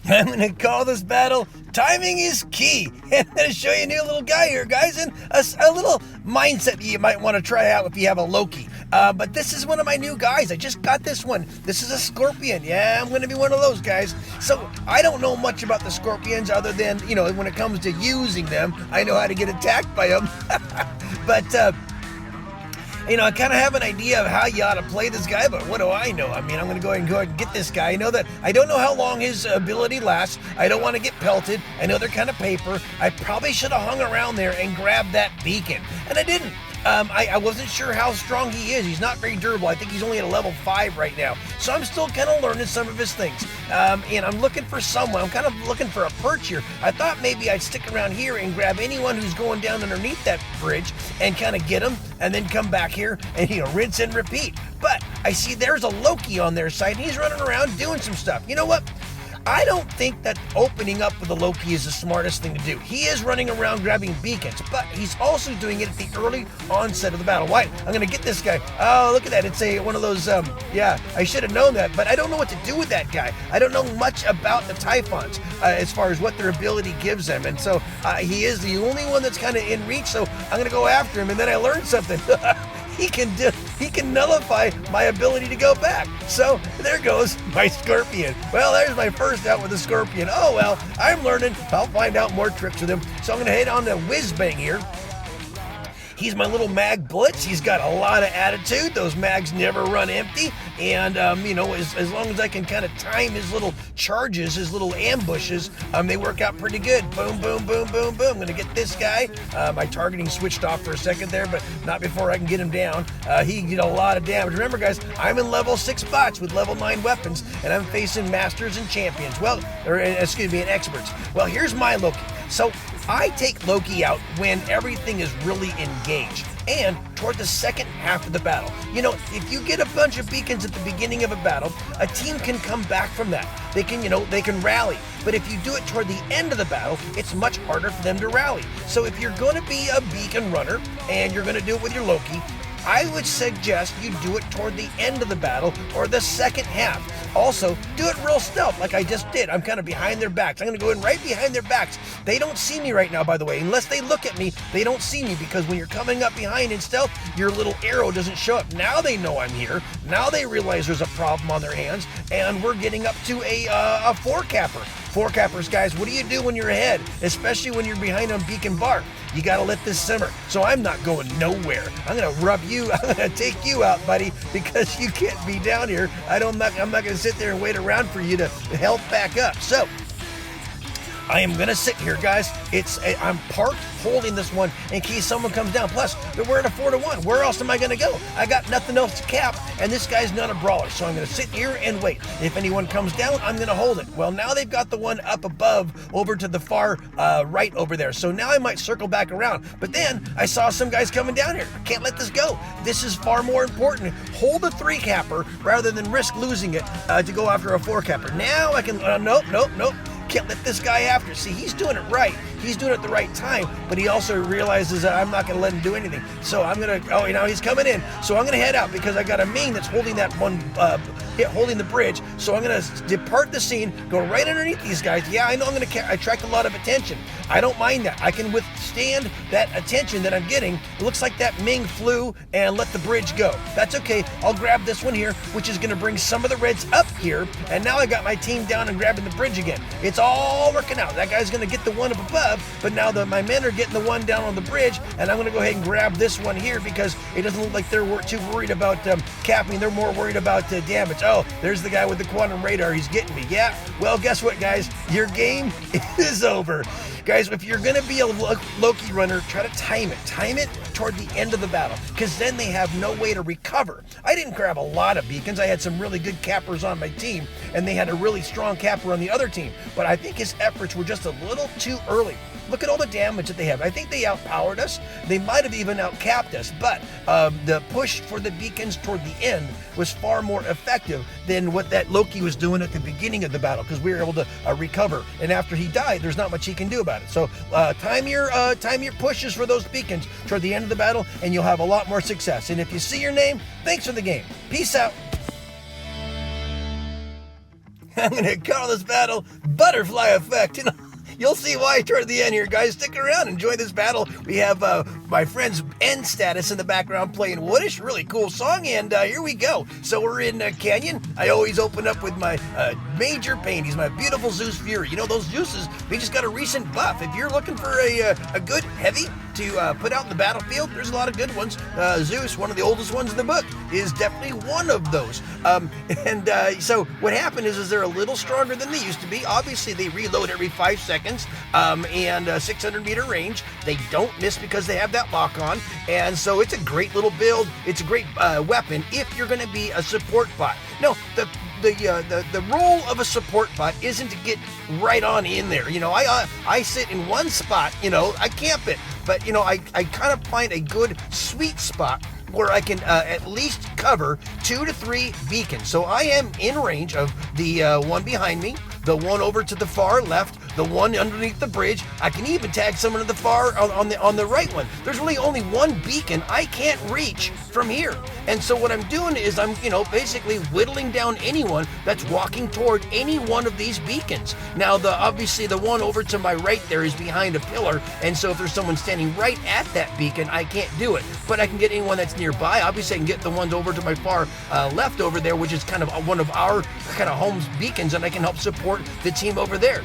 I'm going to call this battle Timing is Key. And I'm going to show you a new little guy here, guys, and a little mindset that you might want to try out if you have a Loki. But this is one of my new guys. I just got this one. This is a Scorpion. Yeah, I'm going to be one of those guys. So I don't know much about the Scorpions other than, when it comes to using them, I know how to get attacked by them. But, I kind of have an idea of how you ought to play this guy, but what do I know? I mean, I'm going to go ahead and get this guy. I know that I don't know how long his ability lasts. I don't want to get pelted. I know they're kind of paper. I probably should have hung around there and grabbed that beacon, and I didn't. I wasn't sure how strong he is. He's not very durable. I think he's only at a level 5 right now. So I'm still kind of learning some of his things. And I'm looking for someone. I'm kind of looking for a perch here. I thought maybe I'd stick around here and grab anyone who's going down underneath that bridge and kind of get him and then come back here and, rinse and repeat. But I see there's a Loki on their side and he's running around doing some stuff. You know what? I don't think that opening up with a Loki is the smartest thing to do. He is running around grabbing beacons, but he's also doing it at the early onset of the battle. Why? I'm going to get this guy. Oh, look at that. It's one of those, I should have known that, but I don't know what to do with that guy. I don't know much about the Typhons as far as what their ability gives them, and so he is the only one that's kind of in reach, so I'm going to go after him, and then I learned something. He can nullify my ability to go back. So there goes my Scorpion. Well, there's my first out with a Scorpion. Oh well, I'm learning. I'll find out more tricks with him. So I'm gonna head on to Whizbang here. He's my little mag blitz. He's got a lot of attitude. Those mags never run empty. And, as long as I can kind of time his little charges, his little ambushes, they work out pretty good. Boom, boom, boom, boom, boom. I'm going to get this guy. My targeting switched off for a second there, but not before I can get him down. He did a lot of damage. Remember, guys, I'm in level 6 bots with level 9 weapons, and I'm facing masters and champions. And experts. Well, here's my Loki. So I take Loki out when everything is really engaged and toward the second half of the battle. If you get a bunch of beacons at the beginning of a battle, a team can come back from that. They can rally. But if you do it toward the end of the battle, it's much harder for them to rally. So if you're going to be a beacon runner and you're going to do it with your Loki, I would suggest you do it toward the end of the battle or the second half. Also, do it real stealth like I just did. I'm kind of behind their backs. I'm going to go in right behind their backs. They don't see me right now, by the way. Unless they look at me, they don't see me because when you're coming up behind in stealth, your little arrow doesn't show up. Now they know I'm here. Now they realize there's a problem on their hands, and we're getting up to a 4-capper. 4-cappers, guys, what do you do when you're ahead? Especially when you're behind on Beacon Bar. You got to let this simmer. So I'm not going nowhere. I'm going to rub you. I'm going to take you out, buddy, because you can't be down here. I'm not going to sit there and wait around for you to help back up. So I am going to sit here, guys. I'm parked holding this one in case someone comes down. Plus, we're at a 4-1. Where else am I going to go? I got nothing else to cap, and this guy's not a brawler. So I'm going to sit here and wait. If anyone comes down, I'm going to hold it. Well, now they've got the one up above over to the far right over there. So now I might circle back around. But then I saw some guys coming down here. I can't let this go. This is far more important. Hold a 3-capper rather than risk losing it to go after a 4-capper. Now I can, nope. Can't let this guy after. See, he's doing it right. He's doing it at the right time, but he also realizes that I'm not going to let him do anything. So I'm going to, now he's coming in. So I'm going to head out because I got a Ming that's holding that one, holding the bridge. So I'm going to depart the scene, go right underneath these guys. Yeah, I know I'm going to attract a lot of attention. I don't mind that. I can withstand that attention that I'm getting. It looks like that Ming flew and let the bridge go. That's okay. I'll grab this one here, which is going to bring some of the reds up here. And now I got my team down and grabbing the bridge again. It's all working out. That guy's going to get the one up above, but now my men are getting the one down on the bridge, and I'm going to go ahead and grab this one here because it doesn't look like they're too worried about capping. They're more worried about damage. Oh, there's the guy with the quantum radar. He's getting me. Yeah. Well, guess what, guys? Your game is over. Guys, if you're going to be a Loki runner, try to time it. Time it toward the end of the battle, because then they have no way to recover. I didn't grab a lot of beacons. I had some really good cappers on my team, and they had a really strong capper on the other team. But I think his efforts were just a little too early. Look at all the damage that they have. I think they outpowered us. They might have even outcapped us, but the push for the beacons toward the end was far more effective than what that Loki was doing at the beginning of the battle, because we were able to recover. And after he died, there's not much he can do about it. So time your pushes for those beacons toward the end of the battle, and you'll have a lot more success. And if you see your name, thanks for the game. Peace out. I'm going to call this battle Butterfly Effect. You'll see why toward the end here, guys. Stick around, enjoy this battle. We have my friend's End Status in the background playing Woodish, really cool song, and here we go. So we're in Canyon. I always open up with my major pain. He's my beautiful Zeus Fury. You know, those Zeus's, they just got a recent buff. If you're looking for a good heavy to put out in the battlefield, there's a lot of good ones. Zeus, one of the oldest ones in the book, is definitely one of those. So what happened is they're a little stronger than they used to be. Obviously, they reload every 5 seconds. And 600-meter range. They don't miss because they have that lock on, and so it's a great little build. It's a great weapon if you're going to be a support bot. No, the role of a support bot isn't to get right on in there. You know, I sit in one spot. You know, I camp it, but you know, I kind of find a good sweet spot where I can at least cover 2 to 3 beacons. So I am in range of the one behind me, the one over to the far left, the one underneath the bridge. I can even tag someone to the far on the right one. There's really only one beacon I can't reach from here. And so what I'm doing is I'm, you know, basically whittling down anyone that's walking toward any one of these beacons. Now, obviously the one over to my right there is behind a pillar, and so if there's someone standing right at that beacon, I can't do it. But I can get anyone that's nearby. Obviously, I can get the ones over to my far left over there, which is kind of one of our kind of home's beacons, and I can help support the team over there.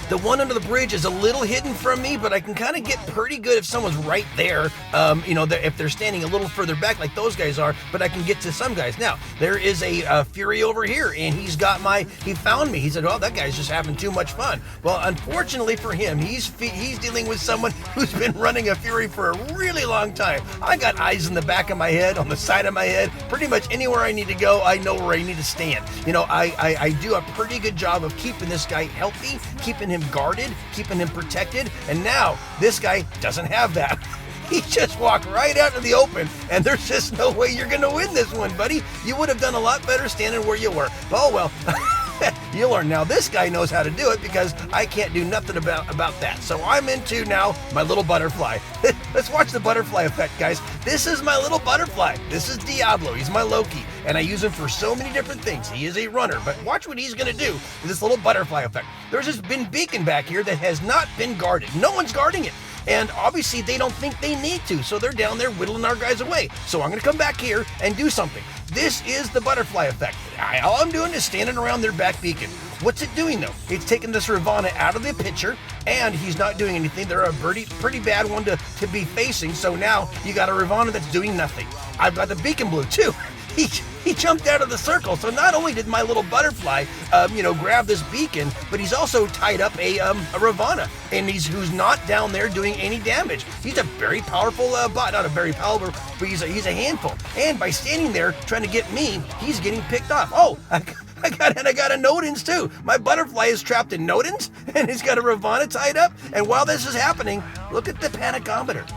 The one under the bridge is a little hidden from me, but I can kind of get pretty good if someone's right there. You know, if they're standing a little further back like those guys are, but I can get to some guys. Now, there is a Fury over here, and he found me. He said, "Oh, that guy's just having too much fun." Well, unfortunately for him, he's dealing with someone who's been running a Fury for a really long time. I got eyes in the back of my head, on the side of my head, pretty much anywhere I need to go, I know where I need to stand. You know, I do a pretty good job of keeping this guy healthy, keeping him guarded, keeping him protected, and now this guy doesn't have that. He just walked right out to the open, and there's just no way you're gonna win this one, buddy. You would have done a lot better standing where you were. Oh well. You'll learn. Now this guy knows how to do it because I can't do nothing about that. So I'm into now my little butterfly. Let's watch the butterfly effect, guys. This is my little butterfly. This is Diablo. He's my Loki, and I use him for so many different things. He is a runner, but watch what he's gonna do with this little butterfly effect. There's this beacon back here that has not been guarded. No one's guarding it. And obviously they don't think they need to, so they're down there whittling our guys away. So I'm gonna come back here and do something. This is the butterfly effect. All I'm doing is standing around their back beacon. What's it doing though? It's taking this Ravana out of the picture, and he's not doing anything. They're a pretty bad one to be facing, so now you got a Ravana that's doing nothing. I've got the beacon blue too. He jumped out of the circle. So not only did my little butterfly, grab this beacon, but he's also tied up a Ravana, and who's not down there doing any damage. He's a very powerful bot, not a very powerful, but he's a handful. And by standing there trying to get me, he's getting picked off. Oh, I got a Nodens too. My butterfly is trapped in Nodens, and he's got a Ravana tied up. And while this is happening, look at the panicometer.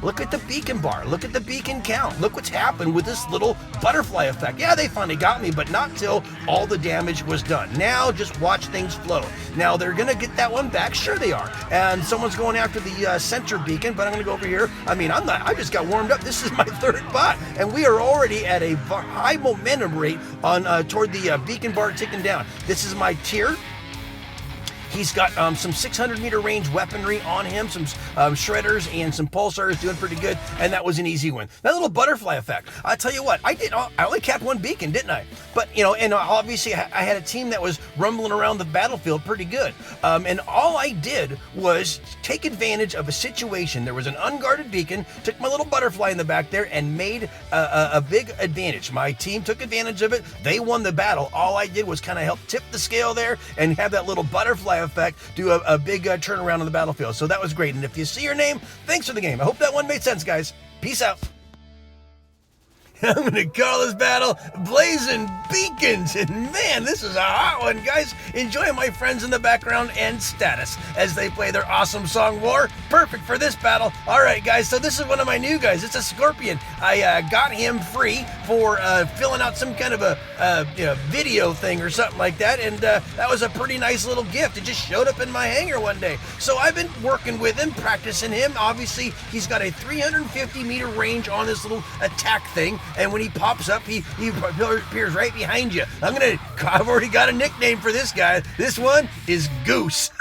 Look at the beacon bar. Look at the beacon count. Look what's happened with this little butterfly effect. Yeah, they finally got me, but not till all the damage was done. Now, just watch things flow. Now, they're going to get that one back. Sure they are. And someone's going after the center beacon, but I'm going to go over here. I mean, I just got warmed up. This is my third bot, and we are already at a high momentum rate on toward the beacon bar ticking down. This is my tier. He's got some 600-meter range weaponry on him, some shredders and some pulsars, doing pretty good, and that was an easy win. That little butterfly effect. I tell you what, I only capped one beacon, didn't I? But, and obviously I had a team that was rumbling around the battlefield pretty good. And all I did was take advantage of a situation. There was an unguarded beacon, took my little butterfly in the back there, and made a big advantage. My team took advantage of it. They won the battle. All I did was kind of help tip the scale there and have that little butterfly effect do a big turnaround on the battlefield. So that was great. And if you see your name, thanks for the game. I hope that one made sense, guys. Peace out. I'm going to call this battle Blazing Beacons. And man, this is a hot one, guys. Enjoy my friends in the background and Status as they play their awesome song War. Perfect for this battle. All right, guys, so this is one of my new guys. It's a Scorpion. I got him free for filling out some kind of a video thing or something like that. And that was a pretty nice little gift. It just showed up in my hangar one day. So I've been working with him, practicing him. Obviously, he's got a 350-meter range on this little attack thing. and when he pops up, he appears right behind you. I've already got a nickname for this guy. This one is Goose.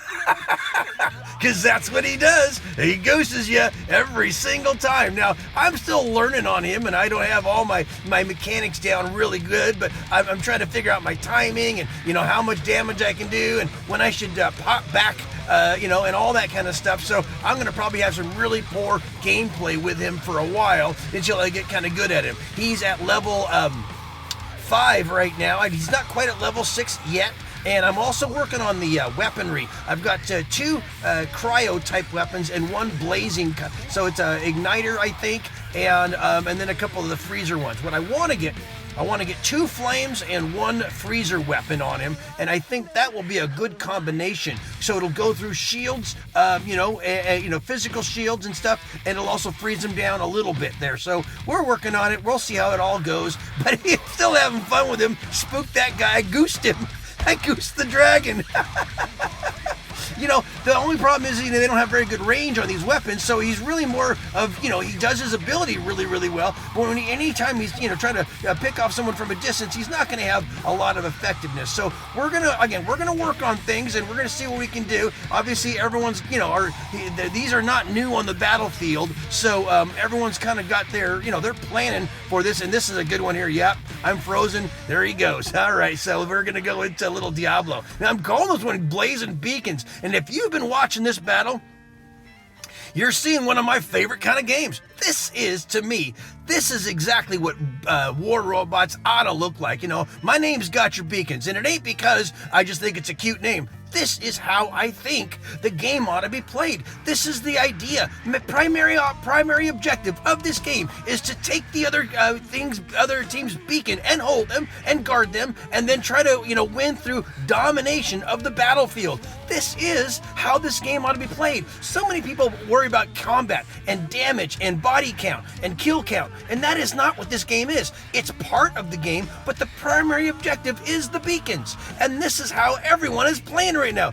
Because that's what he does. He gooses you every single time. Now, I'm still learning on him, and I don't have all my mechanics down really good, but I'm trying to figure out my timing and, how much damage I can do and when I should pop back, and all that kind of stuff. So I'm going to probably have some really poor gameplay with him for a while until I get kind of good at him. He's at level 5 right now. He's not quite at level 6 yet. And I'm also working on the weaponry. I've got 2 cryo-type weapons and 1 blazing. So it's an igniter, I think, and then a couple of the freezer ones. What I want to get 2 flames and 1 freezer weapon on him, and I think that will be a good combination. So it'll go through shields, physical shields and stuff, and it'll also freeze them down a little bit there. So we're working on it. We'll see how it all goes. But he's still having fun with him. Spooked that guy, goosed him. I goosed the dragon. The only problem is they don't have very good range on these weapons, so he's really more of, he does his ability really, really well, but anytime he's, trying to pick off someone from a distance, he's not going to have a lot of effectiveness. So we're going to work on things, and we're going to see what we can do. Obviously, everyone's, these are not new on the battlefield, so everyone's kind of got their, they're planning for this, and this is a good one here. Yep, I'm frozen. There he goes. All right, so we're going to go into little Diablo. Now, I'm calling this one Blazing Beacons, and if you've been watching this battle, you're seeing one of my favorite kind of games. This is exactly what war robots ought to look like. My name's Gotchure Beacons, and it ain't because I just think it's a cute name. This is how I think the game ought to be played. This is the idea. My primary objective of this game is to take the other team's beacon and hold them and guard them, and then try to win through domination of the battlefield. This is how this game ought to be played. So many people worry about combat and damage and body count and kill count, and that is not what this game is. It's part of the game, but the primary objective is the beacons, and this is how everyone is playing right now.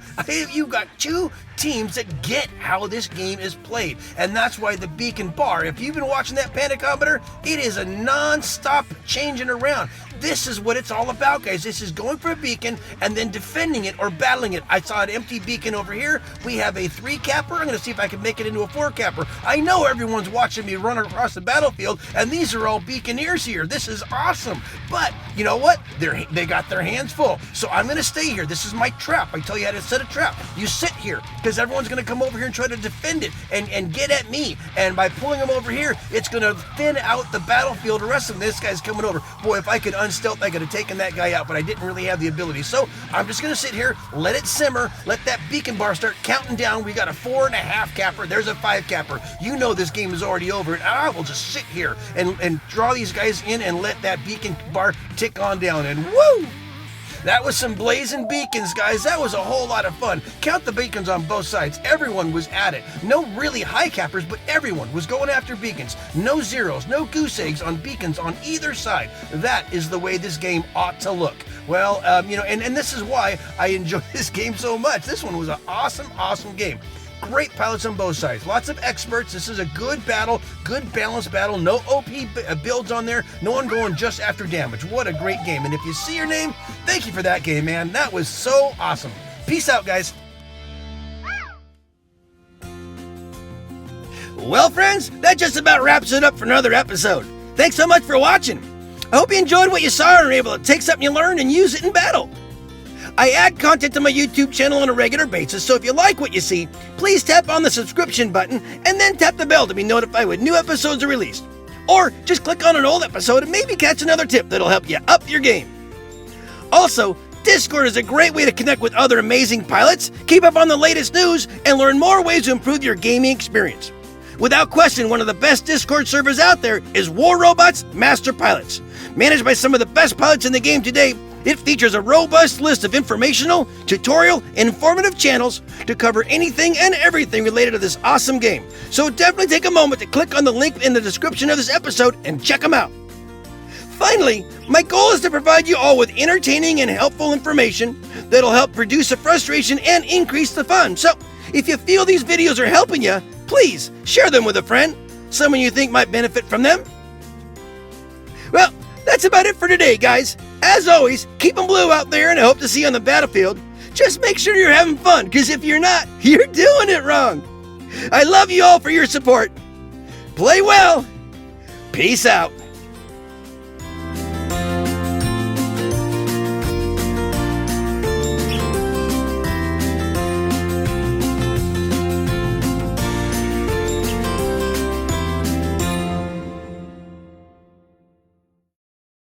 You've got 2 teams that get how this game is played, and that's why the beacon bar, if you've been watching that panicometer, it is a non-stop changing around. This is what it's all about, guys. This is going for a beacon and then defending it or battling it. I saw an empty beacon over here. We have a 3-capper. I'm going to see if I can make it into a 4-capper. I know everyone's watching me run across the battlefield, and these are all beaconeers here. This is awesome. But you know what? They got their hands full. So I'm going to stay here. This is my trap. I tell you how to set a trap. You sit here because everyone's going to come over here and try to defend it and get at me. And by pulling them over here, it's going to thin out the battlefield. The rest of them, this guy's coming over. Boy, if I could unstealth, I could have taken that guy out, but I didn't really have the ability. So I'm just going to sit here, let it simmer, let that beacon bar start counting down. We got a 4.5-capper. There's a 5-capper. You know this game is already over, and I will just sit here and draw these guys in and let that beacon bar tick on down. And woo! That was some blazing beacons, guys. That was a whole lot of fun. Count the beacons on both sides. Everyone was at it. No really high cappers, but everyone was going after beacons. No zeros, no goose eggs on beacons on either side. That is the way this game ought to look. Well, and this is why I enjoy this game so much. This one was an awesome, awesome game. Great pilots on both sides. Lots of experts. This is a good battle, good balanced battle. No OP builds on there. No one going just after damage. What a great game. And if you see your name, thank you for that game, man. That was so awesome. Peace out, guys. Well, friends, that just about wraps it up for another episode. Thanks so much for watching. I hope you enjoyed what you saw and were able to take something you learned and use it in battle. I add content to my YouTube channel on a regular basis, so if you like what you see, please tap on the subscription button and then tap the bell to be notified when new episodes are released. Or just click on an old episode and maybe catch another tip that'll help you up your game. Also, Discord is a great way to connect with other amazing pilots, keep up on the latest news, and learn more ways to improve your gaming experience. Without question, one of the best Discord servers out there is War Robots Master Pilots. Managed by some of the best pilots in the game today, it features a robust list of informational, tutorial, and informative channels to cover anything and everything related to this awesome game. So definitely take a moment to click on the link in the description of this episode and check them out. Finally, my goal is to provide you all with entertaining and helpful information that'll help reduce the frustration and increase the fun. So if you feel these videos are helping you, please share them with a friend, someone you think might benefit from them. Well, that's about it for today, guys. As always, keep 'em blue out there, and I hope to see you on the battlefield. Just make sure you're having fun, because if you're not, you're doing it wrong. I love you all for your support. Play well. Peace out.